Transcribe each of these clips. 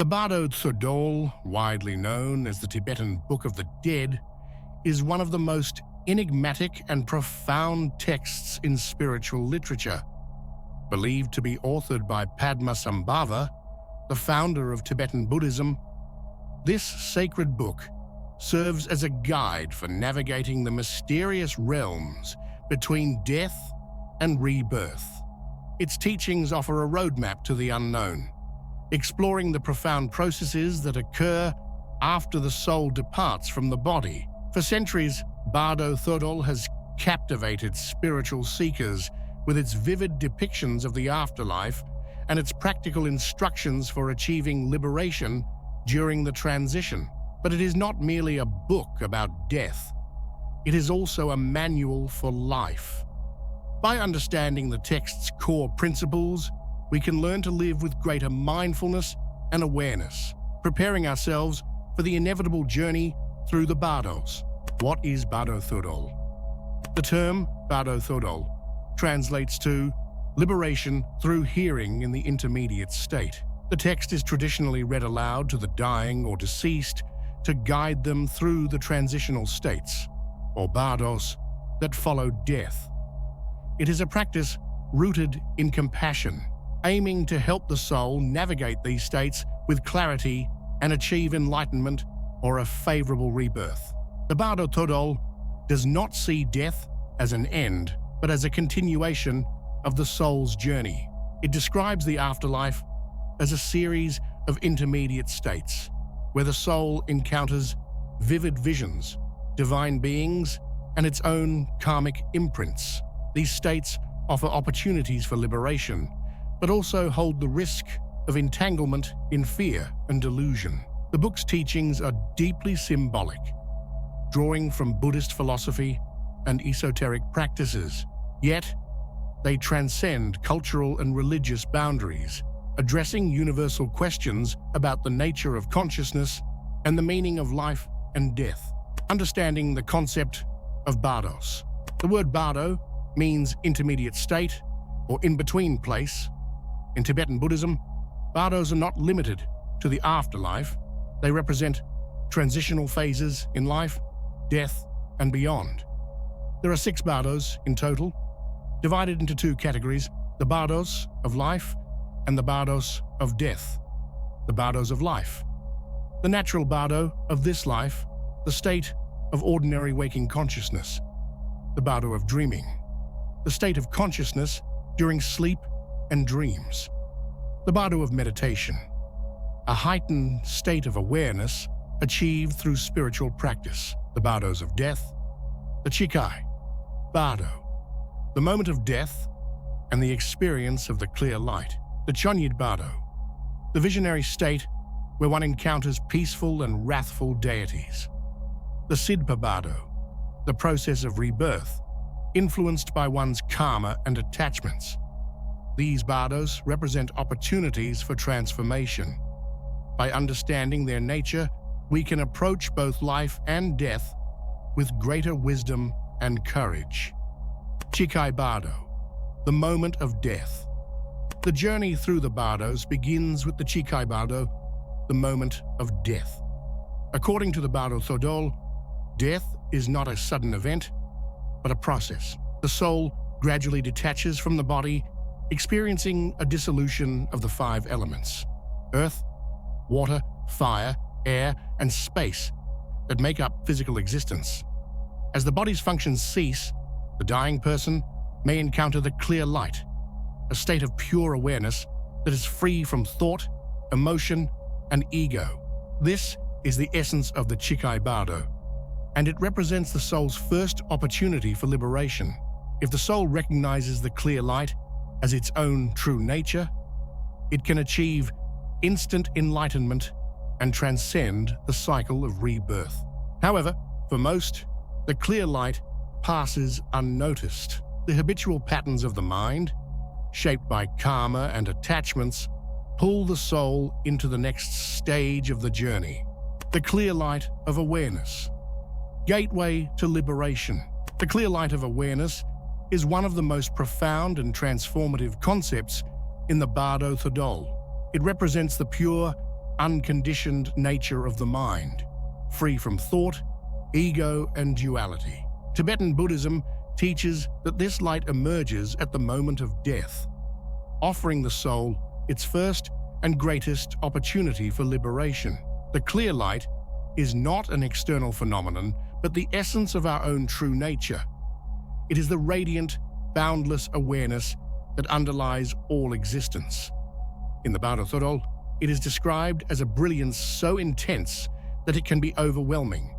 The Bardo Thödol, widely known as the Tibetan Book of the Dead, is one of the most enigmatic and profound texts in spiritual literature. Believed to be authored by Padmasambhava, the founder of Tibetan Buddhism, this sacred book serves as a guide for navigating the mysterious realms between death and rebirth. Its teachings offer a roadmap to the unknown, exploring the profound processes that occur after the soul departs from the body. For centuries, Bardo Thödol has captivated spiritual seekers with its vivid depictions of the afterlife and its practical instructions for achieving liberation during the transition. But it is not merely a book about death. It is also a manual for life. By understanding the text's core principles, we can learn to live with greater mindfulness and awareness, preparing ourselves for the inevitable journey through the bardos. What is Bardo Thödol? The term Bardo Thodol translates to liberation through hearing in the intermediate state. The text is traditionally read aloud to the dying or deceased to guide them through the transitional states, or bardos, that follow death. It is a practice rooted in compassion, aiming to help the soul navigate these states with clarity and achieve enlightenment or a favorable rebirth. The Bardo Thödol does not see death as an end, but as a continuation of the soul's journey. It describes the afterlife as a series of intermediate states, where the soul encounters vivid visions, divine beings, and its own karmic imprints. These states offer opportunities for liberation, but also hold the risk of entanglement in fear and delusion. The book's teachings are deeply symbolic, drawing from Buddhist philosophy and esoteric practices, yet they transcend cultural and religious boundaries, addressing universal questions about the nature of consciousness and the meaning of life and death. Understanding the concept of bardos. The word bardo means intermediate state or in-between place. In Tibetan Buddhism, bardos are not limited to the afterlife. They represent transitional phases in life, death, and beyond. There are 6 bardos in total, divided into 2 categories: the bardos of life and the bardos of death. The bardos of life. The natural bardo of this life, the state of ordinary waking consciousness. The bardo of dreaming. The state of consciousness during sleep and dreams. The bardo of meditation. A heightened state of awareness achieved through spiritual practice. The bardos of death. The Chikhai Bardo. The moment of death and the experience of the clear light. The Chonyid Bardo. The visionary state where one encounters peaceful and wrathful deities. The Sidpa Bardo. The process of rebirth, influenced by one's karma and attachments. These bardos represent opportunities for transformation. By understanding their nature, we can approach both life and death with greater wisdom and courage. Chikhai Bardo. The moment of death. The journey through the bardos begins with the Chikhai Bardo, the moment of death. According to the Bardo Thödol, death is not a sudden event, but a process. The soul gradually detaches from the body, experiencing a dissolution of the 5 elements: earth, water, fire, air, and space that make up physical existence. As the body's functions cease, the dying person may encounter the clear light, a state of pure awareness that is free from thought, emotion, and ego. This is the essence of the Chikhai Bardo, and it represents the soul's first opportunity for liberation. If the soul recognizes the clear light as its own true nature, it can achieve instant enlightenment and transcend the cycle of rebirth. However, for most, the clear light passes unnoticed. The habitual patterns of the mind, shaped by karma and attachments, pull the soul into the next stage of the journey. The clear light of awareness. Gateway to liberation. The clear light of awareness is one of the most profound and transformative concepts in the Bardo Thödol. It represents the pure, unconditioned nature of the mind, free from thought, ego, and duality. Tibetan Buddhism teaches that this light emerges at the moment of death, offering the soul its first and greatest opportunity for liberation. The clear light is not an external phenomenon, but the essence of our own true nature. It is the radiant, boundless awareness that underlies all existence. In the Bardo Thödol, it is described as a brilliance so intense that it can be overwhelming.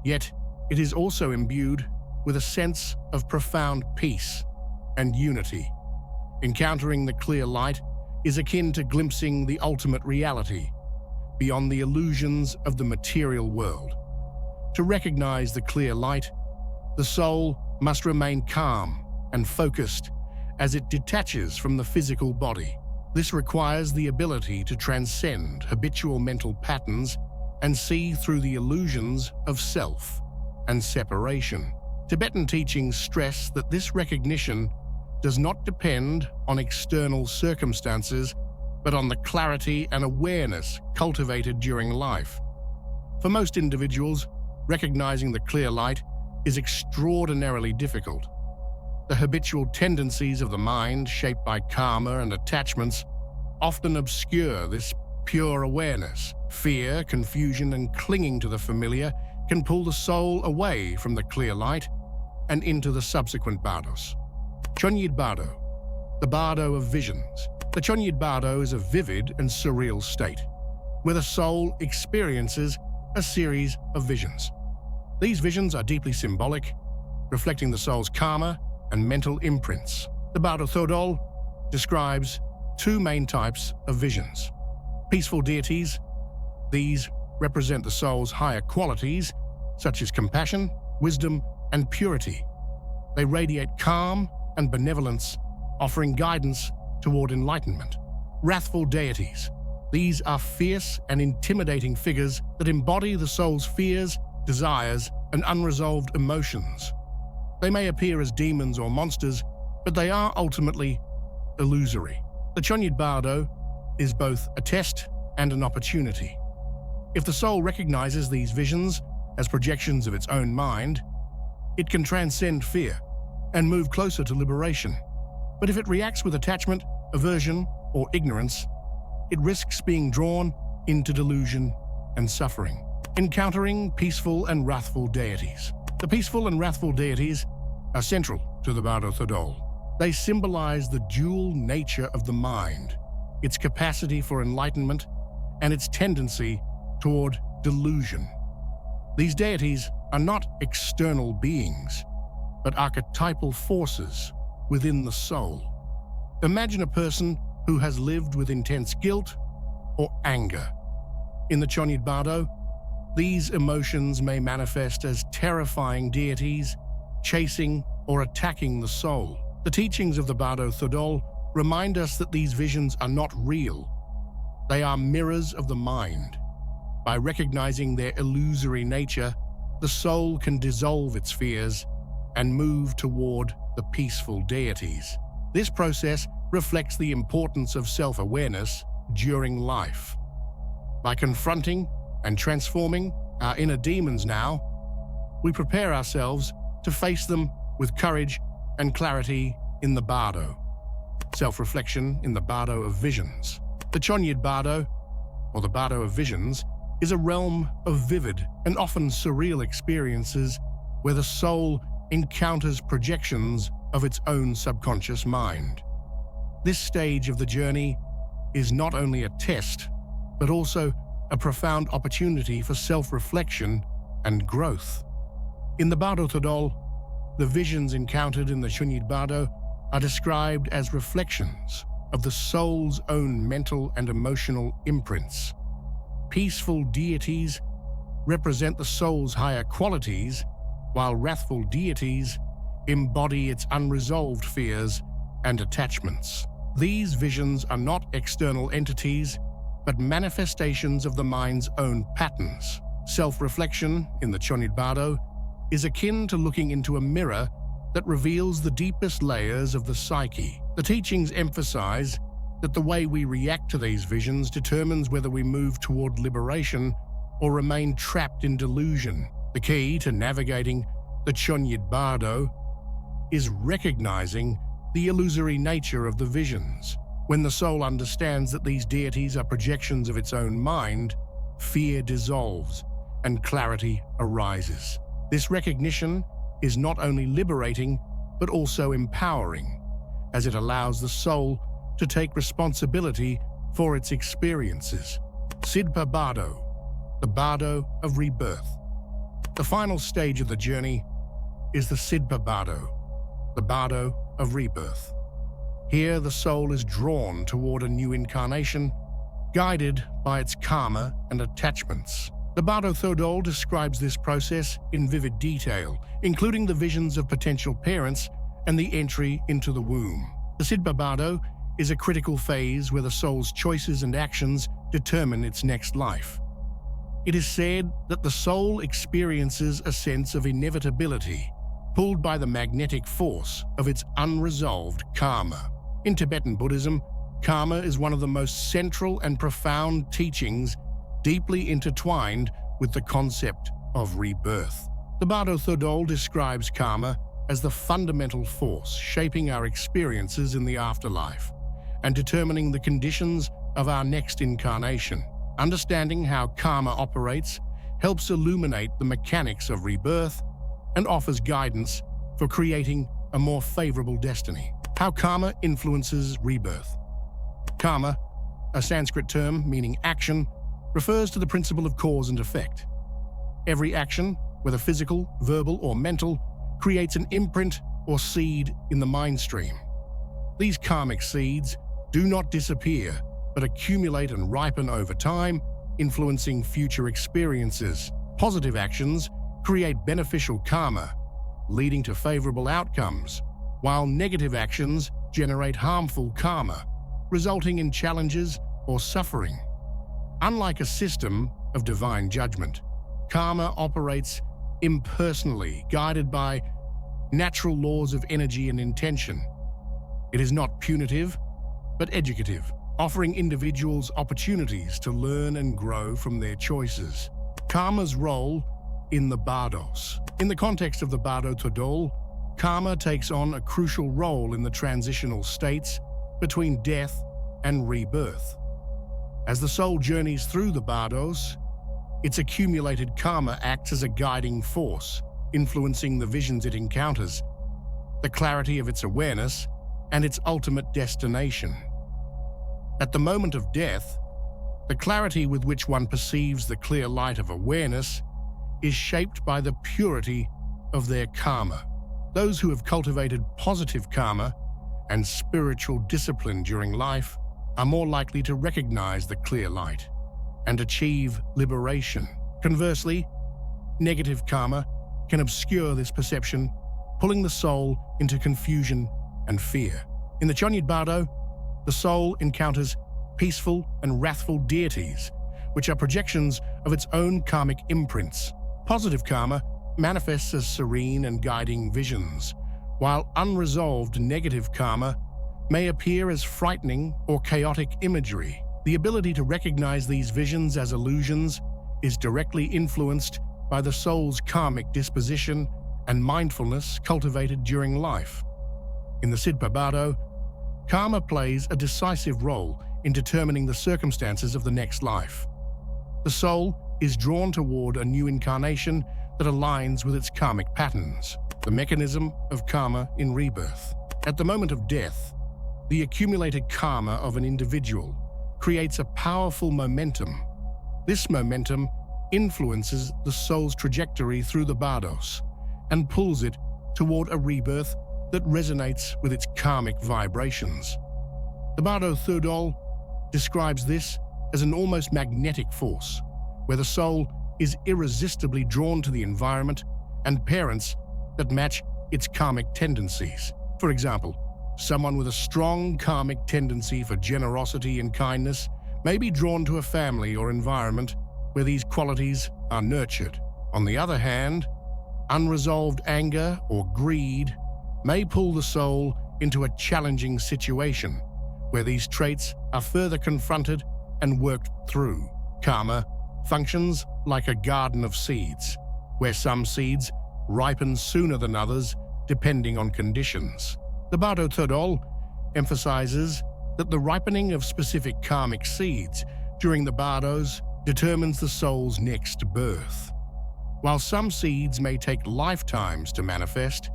Yet, it is also imbued with a sense of profound peace and unity. Encountering the clear light is akin to glimpsing the ultimate reality, beyond the illusions of the material world. To recognize the clear light, the soul must remain calm and focused as it detaches from the physical body. This requires the ability to transcend habitual mental patterns and see through the illusions of self and separation. Tibetan teachings stress that this recognition does not depend on external circumstances, but on the clarity and awareness cultivated during life. For most individuals, recognizing the clear light is extraordinarily difficult. The habitual tendencies of the mind, shaped by karma and attachments, often obscure this pure awareness. Fear, confusion, and clinging to the familiar can pull the soul away from the clear light and into the subsequent bardos. Chonyid Bardo, the Bardo of visions. The Chonyid Bardo is a vivid and surreal state, where the soul experiences a series of visions. These visions are deeply symbolic, reflecting the soul's karma and mental imprints. The Bardo Thodol describes two main types of visions. Peaceful deities, these represent the soul's higher qualities, such as compassion, wisdom, and purity. They radiate calm and benevolence, offering guidance toward enlightenment. Wrathful deities, these are fierce and intimidating figures that embody the soul's fears, desires, and unresolved emotions. They may appear as demons or monsters, but they are ultimately illusory. The Chonyid Bardo is both a test and an opportunity. If the soul recognizes these visions as projections of its own mind, it can transcend fear and move closer to liberation. But if it reacts with attachment, aversion, or ignorance, it risks being drawn into delusion and suffering. Encountering peaceful and wrathful deities. The peaceful and wrathful deities are central to the Bardo Thödol. They symbolize the dual nature of the mind, its capacity for enlightenment, and its tendency toward delusion. These deities are not external beings, but archetypal forces within the soul. Imagine a person who has lived with intense guilt or anger. In the Chonyid Bardo, these emotions may manifest as terrifying deities, chasing or attacking the soul. The teachings of the Bardo Thödol remind us that these visions are not real. They are mirrors of the mind. By recognizing their illusory nature, the soul can dissolve its fears and move toward the peaceful deities. This process reflects the importance of self-awareness during life. By confronting and transforming our inner demons now, we prepare ourselves to face them with courage and clarity in the Bardo. Self-reflection in the Bardo of visions. The Chonyid Bardo, or the Bardo of visions, is a realm of vivid and often surreal experiences where the soul encounters projections of its own subconscious mind. This stage of the journey is not only a test, but also a profound opportunity for self-reflection and growth. In the Bardo Thödol, the visions encountered in the Chonyid Bardo are described as reflections of the soul's own mental and emotional imprints. Peaceful deities represent the soul's higher qualities, while wrathful deities embody its unresolved fears and attachments. These visions are not external entities, but manifestations of the mind's own patterns. Self-reflection in the Chonyid Bardo is akin to looking into a mirror that reveals the deepest layers of the psyche. The teachings emphasize that the way we react to these visions determines whether we move toward liberation or remain trapped in delusion. The key to navigating the Chonyid Bardo is recognizing the illusory nature of the visions. When the soul understands that these deities are projections of its own mind, fear dissolves and clarity arises. This recognition is not only liberating, but also empowering, as it allows the soul to take responsibility for its experiences. Chonyid Bardo, the Bardo of rebirth. The final stage of the journey is the Chonyid Bardo, the Bardo of rebirth. Here, the soul is drawn toward a new incarnation, guided by its karma and attachments. The Bardo Thödol describes this process in vivid detail, including the visions of potential parents and the entry into the womb. The Chonyid Bardo is a critical phase where the soul's choices and actions determine its next life. It is said that the soul experiences a sense of inevitability, pulled by the magnetic force of its unresolved karma. In Tibetan Buddhism, karma is one of the most central and profound teachings, deeply intertwined with the concept of rebirth. The Bardo Thödol describes karma as the fundamental force shaping our experiences in the afterlife and determining the conditions of our next incarnation. Understanding how karma operates helps illuminate the mechanics of rebirth and offers guidance for creating a more favorable destiny. How karma influences rebirth. Karma, a Sanskrit term meaning action, refers to the principle of cause and effect. Every action, whether physical, verbal, or mental, creates an imprint or seed in the mind stream. These karmic seeds do not disappear, but accumulate and ripen over time, influencing future experiences. Positive actions create beneficial karma, leading to favorable outcomes, while negative actions generate harmful karma, resulting in challenges or suffering. Unlike a system of divine judgment, karma operates impersonally, guided by natural laws of energy and intention. It is not punitive, but educative, offering individuals opportunities to learn and grow from their choices. Karma's role in the bardos. In the context of the Bardo Thödol, karma takes on a crucial role in the transitional states between death and rebirth. As the soul journeys through the bardos, its accumulated karma acts as a guiding force, influencing the visions it encounters, the clarity of its awareness, and its ultimate destination. At the moment of death, the clarity with which one perceives the clear light of awareness is shaped by the purity of their karma. Those who have cultivated positive karma and spiritual discipline during life are more likely to recognize the clear light and achieve liberation. Conversely, negative karma can obscure this perception, pulling the soul into confusion and fear. In the Chonyid Bardo, the soul encounters peaceful and wrathful deities, which are projections of its own karmic imprints. Positive karma manifests as serene and guiding visions, while unresolved negative karma may appear as frightening or chaotic imagery. The ability to recognize these visions as illusions is directly influenced by the soul's karmic disposition and mindfulness cultivated during life. In the Chonyid Bardo, karma plays a decisive role in determining the circumstances of the next life. The soul is drawn toward a new incarnation that aligns with its karmic patterns. The mechanism of karma in rebirth. At the moment of death, the accumulated karma of an individual creates a powerful momentum. This momentum influences the soul's trajectory through the bardos and pulls it toward a rebirth that resonates with its karmic vibrations. The Bardo Thödol describes this as an almost magnetic force, where the soul is irresistibly drawn to the environment and parents that match its karmic tendencies. For example, someone with a strong karmic tendency for generosity and kindness may be drawn to a family or environment where these qualities are nurtured. On the other hand, unresolved anger or greed may pull the soul into a challenging situation where these traits are further confronted and worked through. Karma functions like a garden of seeds, where some seeds ripen sooner than others depending on conditions. The Bardo Thödol emphasizes that the ripening of specific karmic seeds during the bardos determines the soul's next birth. While some seeds may take lifetimes to manifest,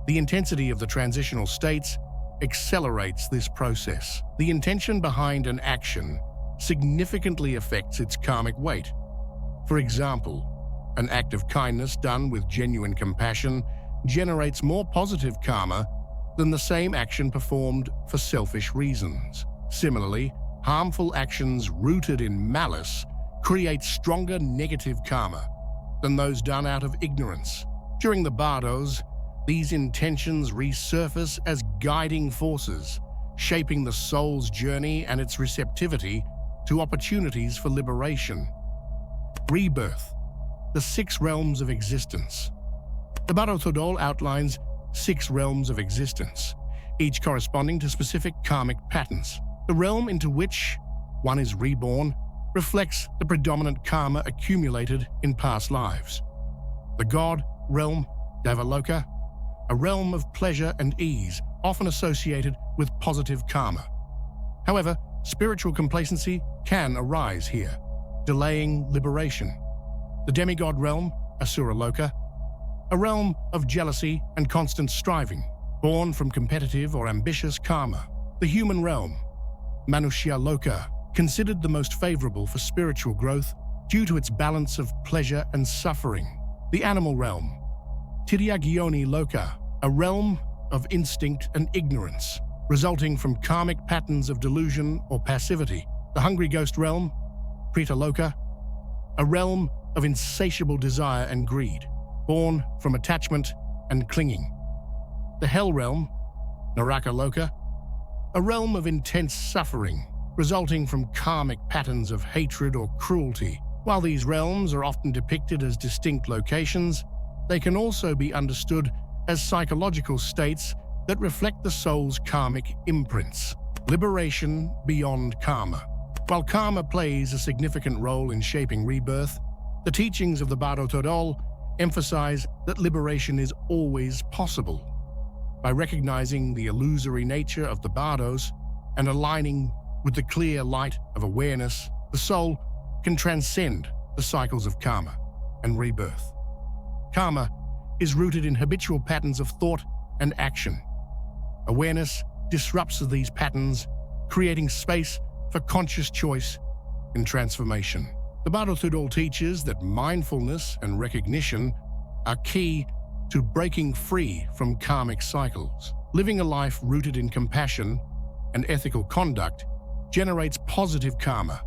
the intensity of the transitional states accelerates this process. The intention behind an action significantly affects its karmic weight. For example, an act of kindness done with genuine compassion generates more positive karma than the same action performed for selfish reasons. Similarly, harmful actions rooted in malice create stronger negative karma than those done out of ignorance. During the bardos, these intentions resurface as guiding forces, shaping the soul's journey and its receptivity to opportunities for liberation. Rebirth, the 6 realms of existence. The Bardo Thödol outlines 6 realms of existence, each corresponding to specific karmic patterns. The realm into which one is reborn reflects the predominant karma accumulated in past lives. The God realm, Devaloka, a realm of pleasure and ease, often associated with positive karma. However, spiritual complacency can arise here, delaying liberation. The demigod realm, Asura Loka, a realm of jealousy and constant striving, born from competitive or ambitious karma. The human realm, Manushya Loka, considered the most favorable for spiritual growth due to its balance of pleasure and suffering. The animal realm, Tiryagyoni Loka, a realm of instinct and ignorance, resulting from karmic patterns of delusion or passivity. The hungry ghost realm, Preta Loka, a realm of insatiable desire and greed, born from attachment and clinging. The hell realm, Naraka Loka, a realm of intense suffering, resulting from karmic patterns of hatred or cruelty. While these realms are often depicted as distinct locations, they can also be understood as psychological states that reflect the soul's karmic imprints. Liberation beyond karma. While karma plays a significant role in shaping rebirth, the teachings of the Bardo Thödol emphasize that liberation is always possible. By recognizing the illusory nature of the bardos and aligning with the clear light of awareness, the soul can transcend the cycles of karma and rebirth. Karma is rooted in habitual patterns of thought and action. Awareness disrupts these patterns, creating space for conscious choice and transformation. The Bardo Thödol teaches that mindfulness and recognition are key to breaking free from karmic cycles. Living a life rooted in compassion and ethical conduct generates positive karma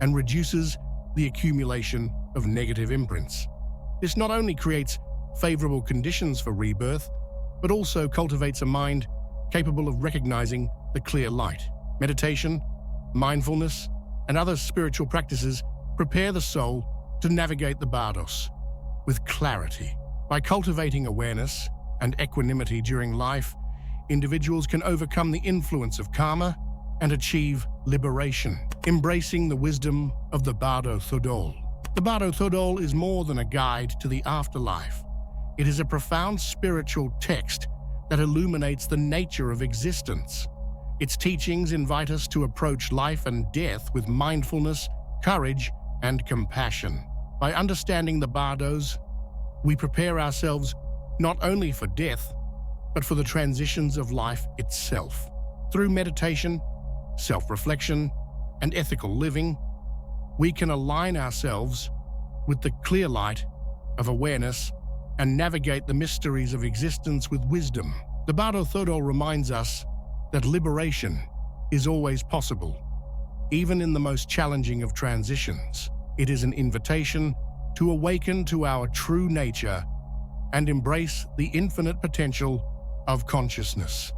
and reduces the accumulation of negative imprints. This not only creates favorable conditions for rebirth, but also cultivates a mind capable of recognizing the clear light. Meditation, mindfulness, and other spiritual practices prepare the soul to navigate the bardos with clarity. By cultivating awareness and equanimity during life, individuals can overcome the influence of karma and achieve liberation, embracing the wisdom of the Bardo Thödol. The Bardo Thödol is more than a guide to the afterlife. It is a profound spiritual text that illuminates the nature of existence. Its teachings invite us to approach life and death with mindfulness, courage, and compassion. By understanding the bardos, we prepare ourselves not only for death, but for the transitions of life itself. Through meditation, self-reflection, and ethical living, we can align ourselves with the clear light of awareness and navigate the mysteries of existence with wisdom. The Bardo Thödol reminds us that liberation is always possible, even in the most challenging of transitions. It is an invitation to awaken to our true nature and embrace the infinite potential of consciousness.